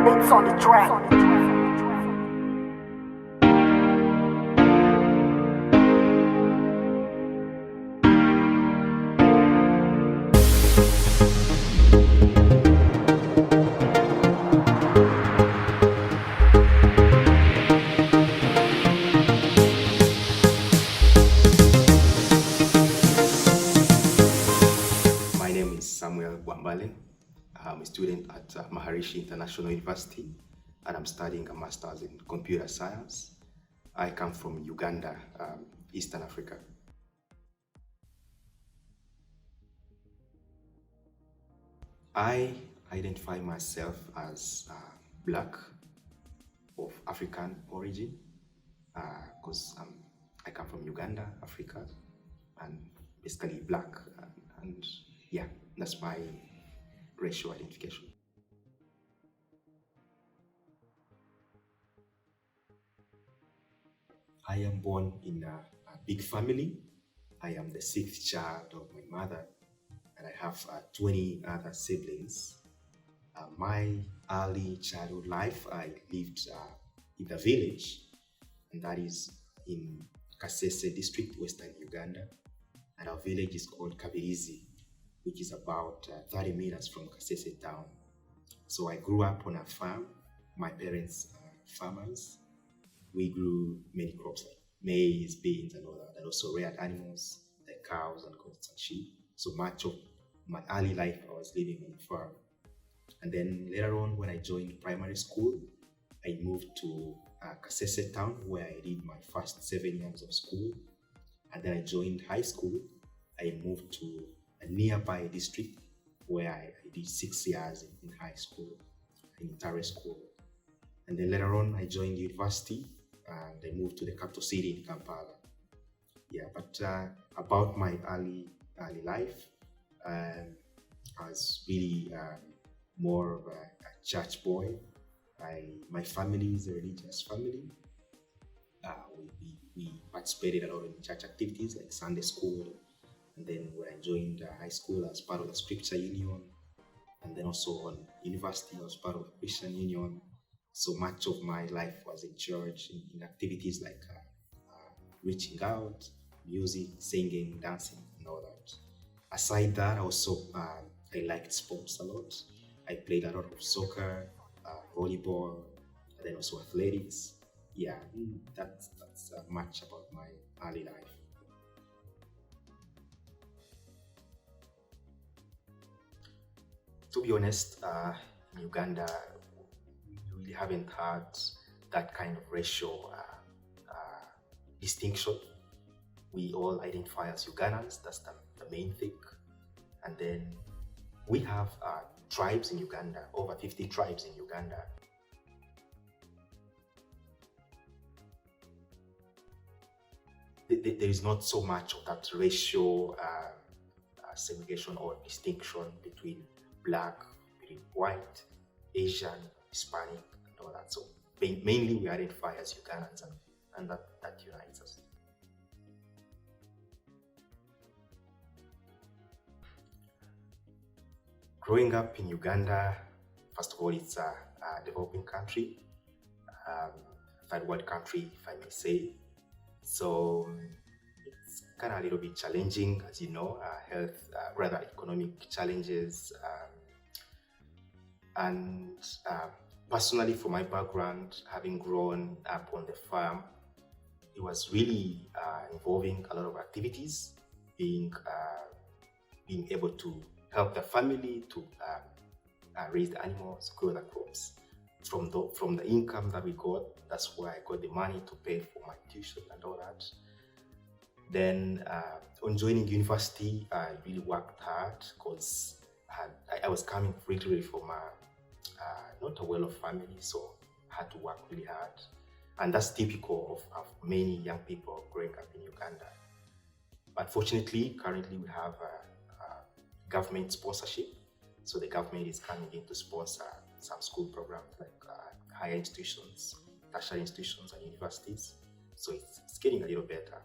Beats on the track. My name is Samuel Wambale. I'm a student at Maharishi International University, and I'm studying a master's in computer science. I come from Uganda, Eastern Africa. I identify myself as Black of African origin because I come from Uganda, Africa, and basically Black. And yeah, that's my racial identification. I am born in a big family. I am the sixth child of my mother, and I have 20 other siblings. My early childhood life, I lived in the village, and that is in Kasese district, Western Uganda. And our village is called Kabirizi, which is about 30 meters from Kasese town. So I grew up on a farm. My parents are farmers. We grew many crops like maize, beans, and all that, and also reared animals like cows and goats and sheep. So much of my early life I was living on a farm. And then later on, when I joined primary school, I moved to Kasese town where I did my first 7 years of school. And then I joined high school. I moved to a nearby district where I did 6 years in high school, in Tare school. And then later on, I joined university and I moved to the capital city in Kampala. Yeah, but about my early life, I was really more of a church boy. My family is a religious family. We participated a lot in church activities like Sunday school. And then when I joined high school, I was part of the Scripture Union. And then also on university, I was part of the Christian Union. So much of my life was in church, in activities like reaching out, music, singing, dancing, and all that. Aside that, also I liked sports a lot. I played a lot of soccer, volleyball, and then also athletics. Yeah, that's much about my early life. To be honest, in Uganda, we really haven't had that kind of racial distinction. We all identify as Ugandans, that's the main thing. And then we have tribes in Uganda, over 50 tribes in Uganda. There is not so much of that racial segregation or distinction between Black, between white, Asian, Hispanic, and all that. So mainly we identify as Ugandans, and that unites us. Growing up in Uganda, first of all, it's a developing country, third world country, if I may say. So it's kind of a little bit challenging, as you know, health, rather economic challenges. And personally, for my background, having grown up on the farm, it was really involving a lot of activities, being able to help the family to raise the animals, grow the crops. From the income that we got, that's where I got the money to pay for my tuition and all that. Then on joining university, I really worked hard because I was coming really from not a well-off family, so I had to work really hard. And that's typical of many young people growing up in Uganda. But fortunately, currently we have government sponsorship. So the government is coming in to sponsor some school programs like higher institutions, tertiary institutions and universities. So it's getting a little better.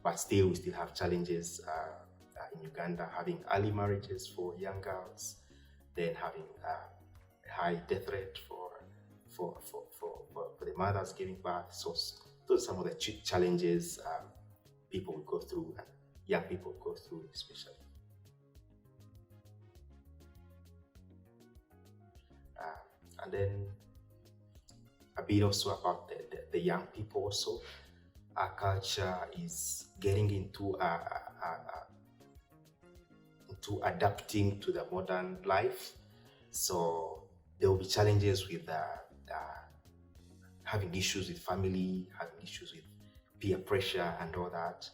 but still we still have challenges in Uganda, having early marriages for young girls, then having a high death rate for the mothers giving birth. So those are some of the challenges people will go through, and young people go through especially. And then a bit also about the young people also. Our culture is getting into adapting to the modern life. So there will be challenges with having issues with family, having issues with peer pressure and all that,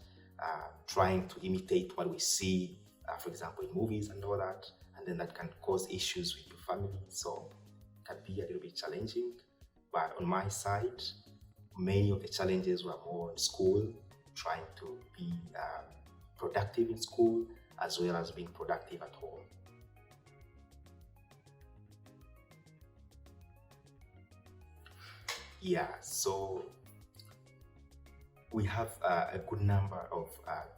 trying to imitate what we see, for example, in movies and all that, and then that can cause issues with your family. So it can be a little bit challenging. But on my side, many of the challenges were more in school, trying to be productive in school as well as being productive at home. Yeah, so we have a good number of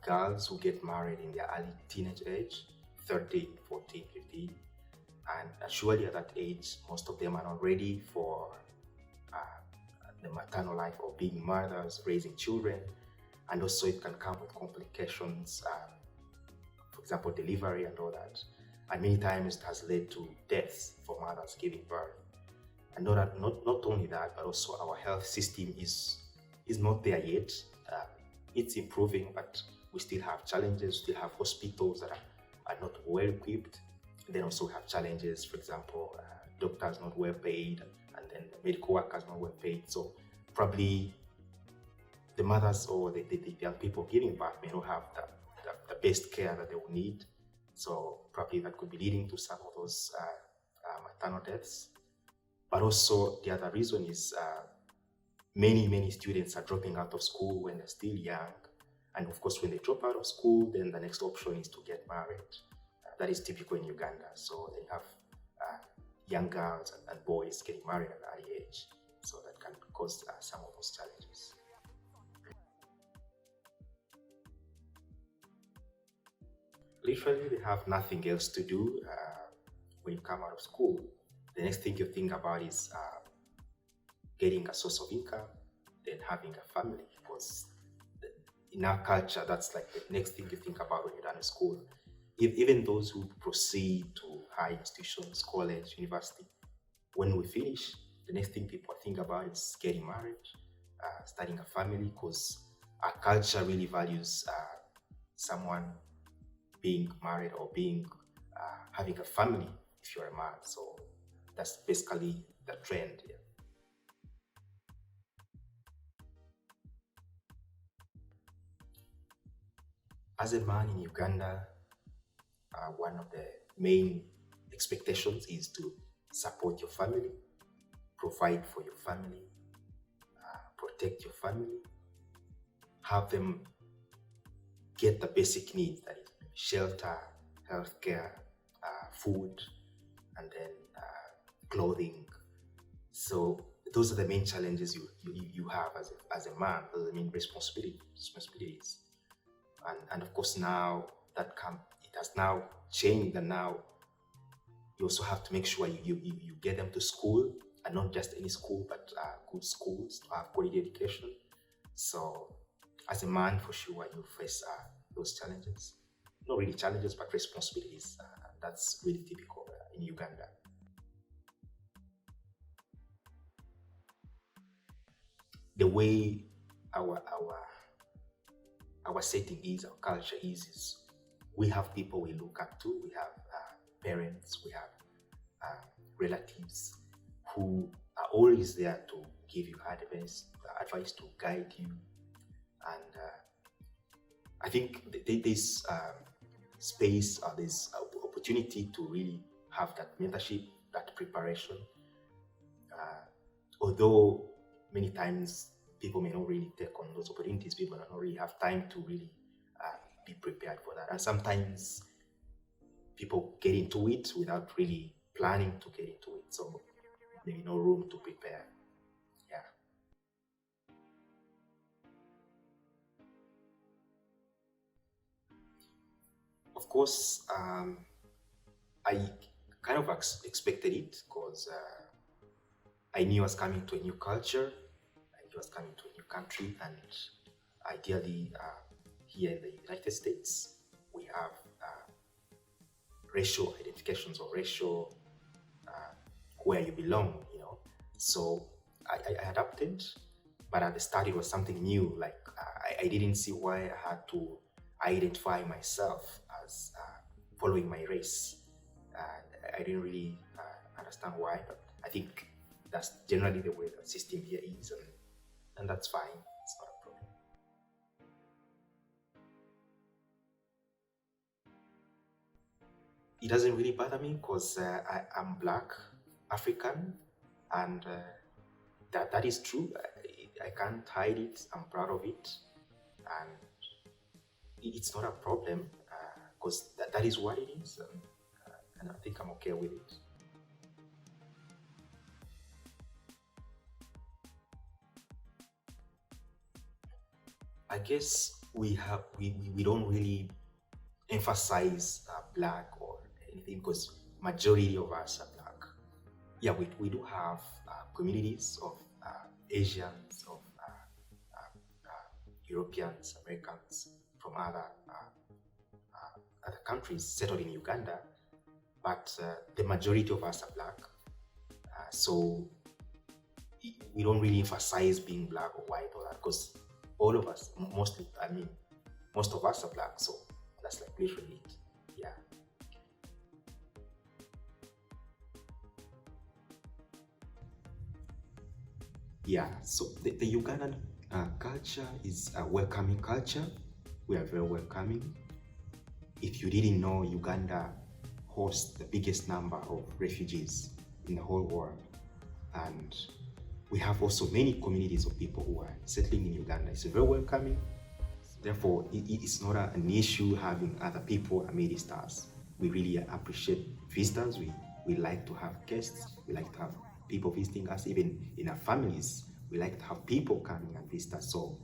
girls who get married in their early teenage age, 13, 14, 15. And surely at that age, most of them are not ready for the maternal life or being mothers, raising children. And also it can come with complications, for example, delivery and all that. And many times it has led to deaths for mothers giving birth. And not only that, but also our health system is not there yet. It's improving, but we still have challenges. We still have hospitals that are not well equipped. And then also we have challenges, for example, doctors not well paid, and then medical workers not well paid. So probably the mothers or the young people giving birth may not have the best care that they will need. So probably that could be leading to some of those maternal deaths. But also the other reason is many students are dropping out of school when they're still young. And of course, when they drop out of school, then the next option is to get married. That is typical in Uganda. So they have young girls and boys getting married at an early age. So that can cause some of those challenges. Literally, they have nothing else to do when you come out of school. The next thing you think about is getting a source of income, then having a family. Because in our culture, that's like the next thing you think about when you're done with school. Even those who proceed to high institutions, college, university, when we finish, the next thing people think about is getting married, starting a family, because our culture really values someone being married or having a family if you're a man. So that's basically the trend. Yeah. As a man in Uganda, one of the main expectations is to support your family, provide for your family, protect your family, have them get the basic needs, that is shelter, healthcare, food, and then clothing. So those are the main challenges you have as a man. Those are the main responsibilities. And of course now it has now changed, and now you also have to make sure you get them to school, and not just any school, but good schools to have quality education. So as a man, for sure, you face those challenges. Not really challenges, but responsibilities. That's really typical in Uganda. The way our setting is, our culture is we have people we look up to. We have parents, we have relatives who are always there to give you advice to guide you. And I think this space or this opportunity to really have that mentorship, that preparation, although many times people may not really take on those opportunities, people don't really have time to really be prepared for that. And sometimes people get into it without really planning to get into it. So maybe no room to prepare. Yeah. Of course, I kind of expected it because I knew I was coming to a new culture, I knew I was coming to a new country, and ideally, here in the United States, we have racial identifications or racial where you belong, you know. So I adapted, but at the start it was something new. Like I didn't see why I had to identify myself as following my race. I didn't really understand why, but I think that's generally the way the system here is, and that's fine. It's not a problem. It doesn't really bother me because I'm Black, African, and that is true. I can't hide it. I'm proud of it, and it's not a problem because that is what it is, and I think I'm okay with it. I guess we don't really emphasize Black or anything because majority of us are Black. Yeah, we do have communities of Asians, of Europeans, Americans from other countries settled in Uganda, but the majority of us are Black. So we don't really emphasize being Black or white or that because all of us, mostly, I mean, most of us are Black, so that's like literally it. Yeah. Yeah, so the Ugandan culture is a welcoming culture. We are very welcoming. If you didn't know, Uganda hosts the biggest number of refugees in the whole world. And we have also many communities of people who are settling in Uganda. It's very welcoming. Therefore, it's not an issue having other people amidst us. We really appreciate visitors. We like to have guests. We like to have people visiting us. Even in our families, we like to have people coming and visit us. So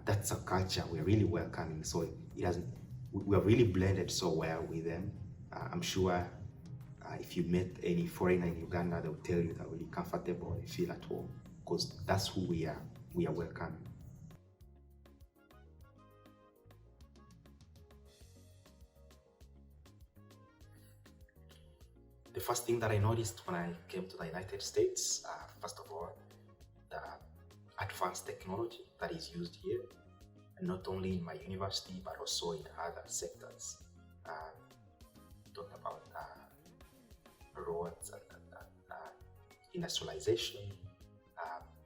that's a culture we're really welcoming. So it doesn't. We are really blended so well with them. I'm sure if you met any foreigner in Uganda, they'll tell you they're really comfortable, they feel at home, because that's who we are. We are welcoming. The first thing that I noticed when I came to the United States, first of all, the advanced technology that is used here, and not only in my university, but also in other sectors. Talk about roads and industrialization,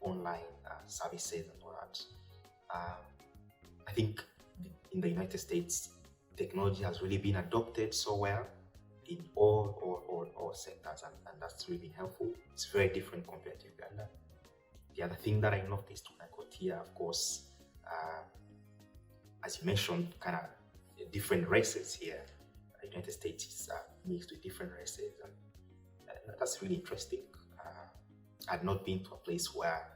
online services and all that. I think in the United States, technology has really been adopted so well in all sectors, and that's really helpful. It's very different compared to Uganda. The other thing that I noticed when I got here, of course, as you mentioned, kind of different races here. The United States is mixed with different races, and that's really interesting. I'd not been to a place where,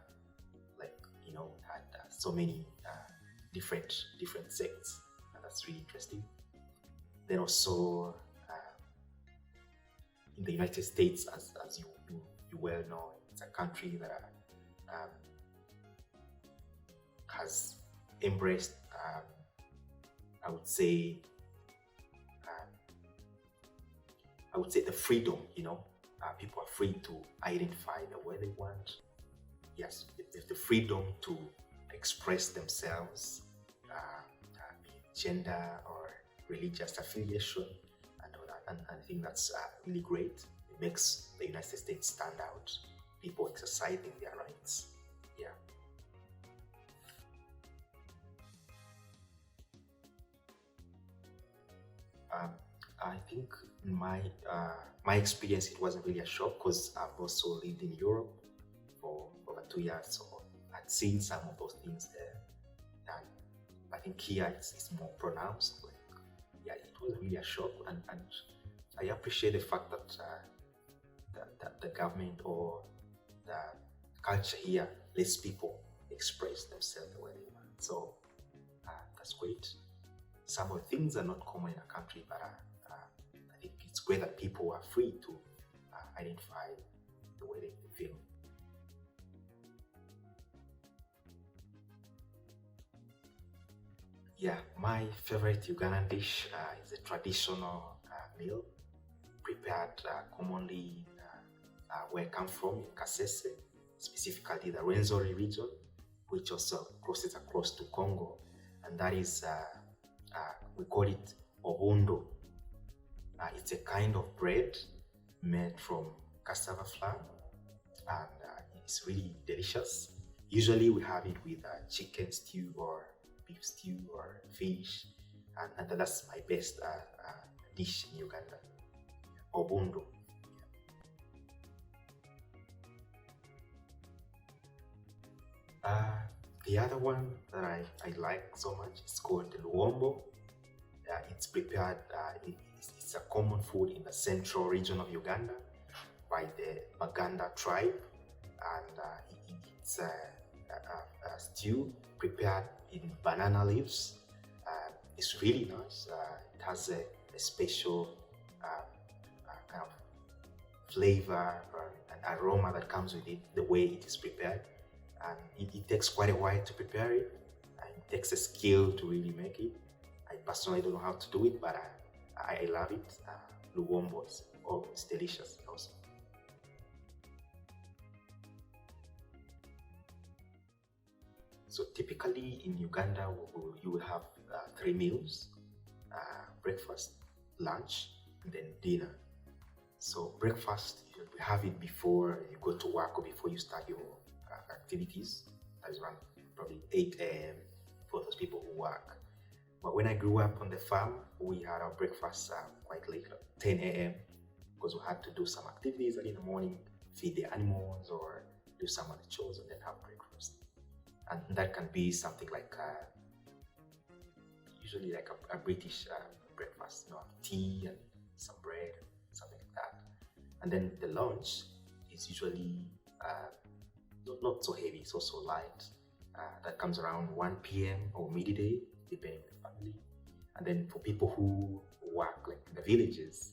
like, had so many different sects, and that's really interesting. Then also in the United States, as you well know, it's a country that has embraced, I would say the freedom. People are free to identify the way they want. Yes, there's the freedom to express themselves, be it gender or religious affiliation, and all that. And I think that's really great. It makes the United States stand out. People exercising their rights. Yeah. I think in my experience, it wasn't really a shock because I've also lived in Europe for over 2 years, so I'd seen some of those things there. And I think here it's more pronounced. Like, yeah, it was really a shock, and I appreciate the fact that the government or the culture here lets people express themselves the way they want. So that's great. some of the things are not common in a country, but I think it's great that people are free to identify the way they feel. Yeah, my favorite Ugandan dish is a traditional meal prepared commonly where I come from in Kasese, specifically the Rwenzori region, which also crosses across to Congo, and that is, we call it obundo. It's a kind of bread made from cassava flour, and it's really delicious. Usually we have it with chicken stew or beef stew or fish, and that's my best dish in Uganda, obundo. The other one that I like so much is called the Luambo. It's prepared, it's a common food in the central region of Uganda by the Baganda tribe, and it's a stew prepared in banana leaves. It's really nice. It has a special kind of flavor and aroma that comes with it, the way it is prepared. And it takes quite a while to prepare it, and it takes a skill to really make it. I personally don't know how to do it, but I love it. Luambo is always delicious also. So typically in Uganda, you will have 3 meals: breakfast, lunch, and then dinner. So breakfast, we have it before you go to work or before you start your activities. That is around probably 8 a.m. for those people who work. But when I grew up on the farm, we had our breakfast quite late, like 10 a.m. because we had to do some activities early in the morning, feed the animals or do some of the chores and then have breakfast. And that can be something like usually like a British breakfast, tea and some bread, something like that. And then the lunch is usually not so heavy, it's also light. That comes around 1 p.m. or midday, depending on the family. And then for people who work like in the villages,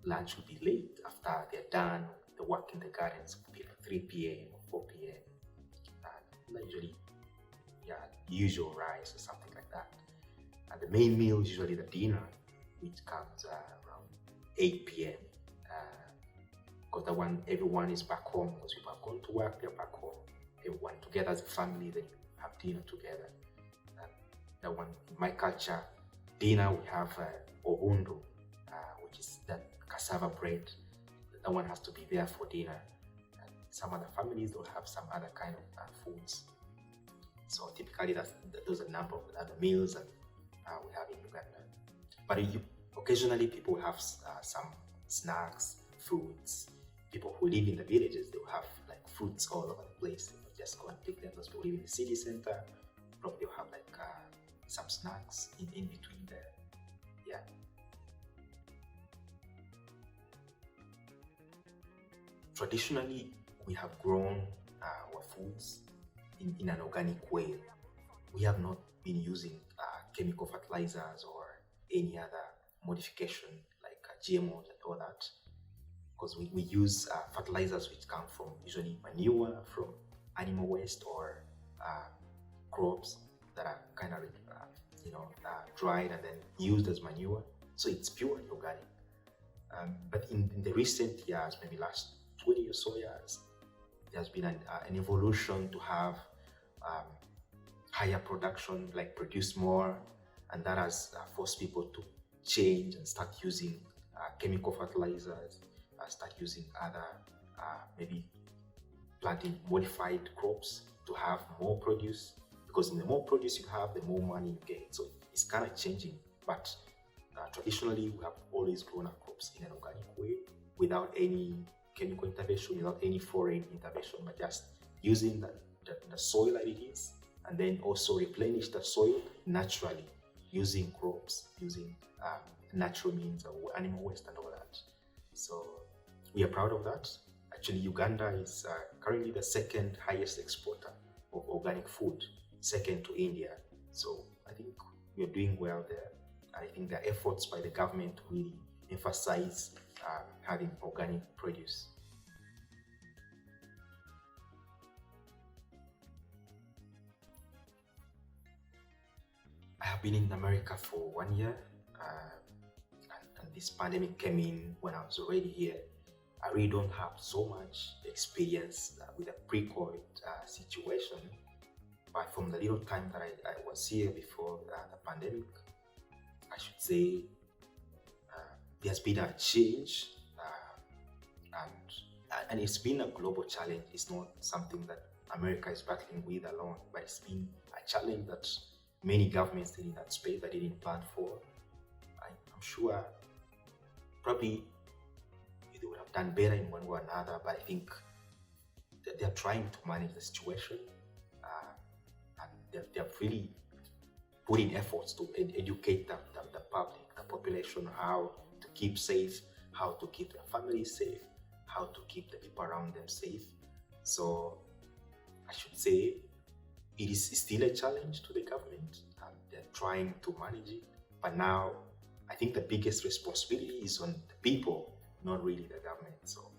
lunch will be late after they're done the work in the gardens, will be like 3 p.m. or 4 p.m. And usually, usual rice or something like that. And the main meal is usually the dinner, which comes around 8 p.m. Because the one everyone is back home, because people have gone to work, they're back home. Everyone together as a family, then you have dinner together. And the one in my culture, dinner we have obundo, which is that cassava bread. That one has to be there for dinner. And some other families will have some other kind of foods. So typically those are a number of other meals that we have in Uganda. But occasionally people have some snacks, fruits. People who live in the villages, they will have like fruits all over the place. They will just go and pick them. Those people who live in the city center, probably will have like some snacks in between there. Yeah. Traditionally, we have grown our foods in an organic way. We have not been using chemical fertilizers or any other modification like GMOs and all that, because we use fertilizers which come from usually manure from animal waste or crops that are kind of dried and then used as manure. So it's pure and organic. But in the recent years, maybe last 20 or so years, there's been an evolution to have higher production, like produce more, and that has forced people to change and start using chemical fertilizers, start using other maybe planting modified crops to have more produce, because the more produce you have, the more money you get. So it's kind of changing, but traditionally we have always grown our crops in an organic way without any chemical intervention, without any foreign intervention, but just using the soil that it is, and then also replenish the soil naturally using crops, using natural means of animal waste and all that. So we are proud of that. Actually, Uganda is currently the second highest exporter of organic food, second to India. So I think we are doing well there. I think the efforts by the government really emphasize having organic produce. I have been in America for 1 year, and this pandemic came in when I was already here. I really don't have so much experience with a pre-COVID situation, but from the little time that I was here before the pandemic, I should say there's been a change, and it's been a global challenge. It's not something that America is battling with alone, but it's been a challenge that many governments in that space that didn't plan for. I'm sure probably they would have done better in one way or another, but I think that they're trying to manage the situation, and they're really putting efforts to educate the public, the population, how to keep safe, how to keep their families safe, how to keep the people around them safe. So I should say it is still a challenge to the government, and they're trying to manage it. But now I think the biggest responsibility is on the people, not really the government. So,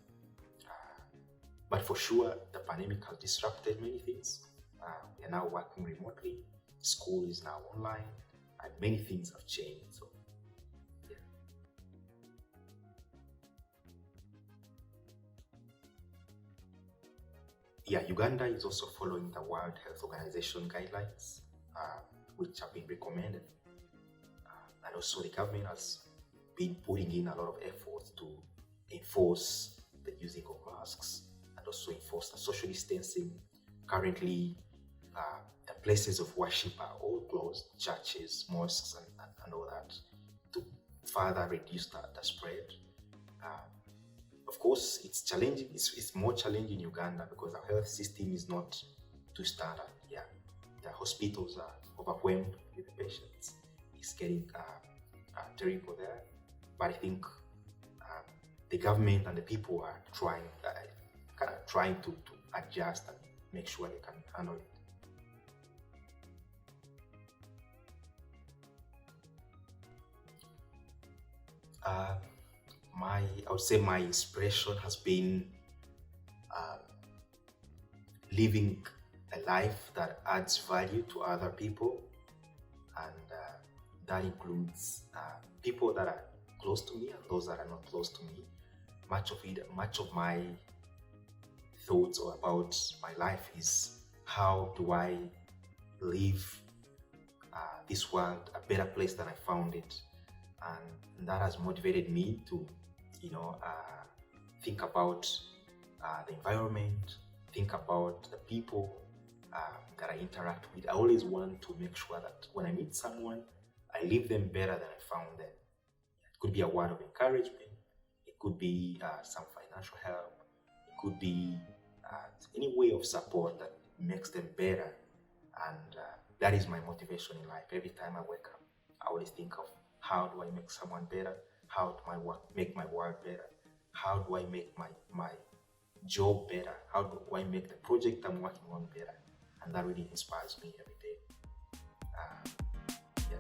but for sure, the pandemic has disrupted many things. We are now working remotely. School is now online, and many things have changed. So, yeah, Uganda is also following the World Health Organization guidelines, which have been recommended. And also the government has been putting in a lot of effort to enforce the using of masks and also enforce the social distancing. Currently, the places of worship are all closed, churches, mosques, and all that, to further reduce the spread. Of course, it's challenging. It's more challenging in Uganda because our health system is not too standard. Yeah, the hospitals are overwhelmed with patients. It's getting terrible there. But I think the government and the people are trying to adjust and make sure they can handle it. I would say my inspiration has been living a life that adds value to other people, and that includes people that are close to me and those that are not close to me. Much of my thoughts or about my life is how do I leave this world a better place than I found it, and that has motivated me to think about the environment, think about the people that I interact with. I always want to make sure that when I meet someone, I leave them better than I found them. It could be a word of encouragement, it could be some financial help, it could be any way of support that makes them better. And that is my motivation in life. Every time I wake up, I always think of how do I make someone better? How do I make my work better? How do I make my job better? How do I make the project I'm working on better? And that really inspires me every day. Yeah.